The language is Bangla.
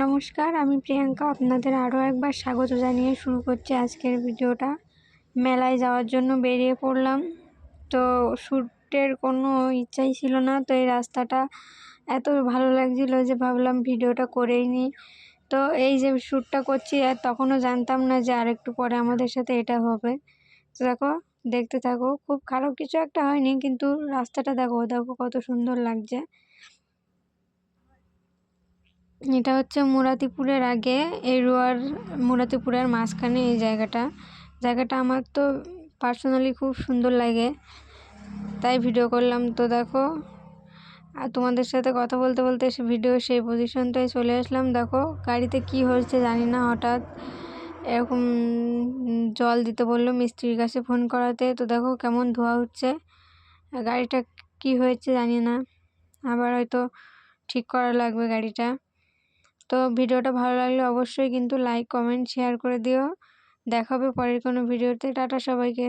নমস্কার, আমি প্রিয়াঙ্কা আপনাদের আরও একবার স্বাগত জানিয়ে শুরু করছি আজকের ভিডিওটা। মেলায় যাওয়ার জন্য বেরিয়ে পড়লাম। তো শ্যুটের কোনো ইচ্ছাই ছিল না, তো এই রাস্তাটা এত ভালো লাগছিল যে ভাবলাম ভিডিওটা করেই নিই। তো এই যে শ্যুটটা করছি আর তখনও জানতাম না যে আরেকটু পরে আমাদের সাথে এটা হবে। তো দেখো, দেখতে থাকো। খুব খারাপ কিছু একটা হয়নি, কিন্তু রাস্তাটা দেখো দেখো কত সুন্দর লাগছে। এটা হচ্ছে মুরাতিপুরের আগে, এরুয়ার মুরাতিপুরের মাঝখানে এই জায়গাটা আমার তো পার্সোনালি খুব সুন্দর লাগে, তাই ভিডিও করলাম। তো দেখো, আর তোমাদের সাথে কথা বলতে বলতে ভিডিও সেই পজিশনটায় চলে আসলাম। দেখো গাড়িতে কি হয়েছে জানি না, হঠাৎ এরকম জল দিতে বললো মিস্ত্রির কাছে ফোন করাতে। তো দেখো কেমন ধোয়া হচ্ছে, গাড়িটা কি হয়েছে জানি না, আবার হয়তো ঠিক করা লাগবে গাড়িটা। তো ভিডিওটা ভালো লাগলে অবশ্যই কিন্তু লাইক, কমেন্ট, শেয়ার করে দিও। দেখা হবে পরের কোনো ভিডিওতে। টাটা সবাইকে।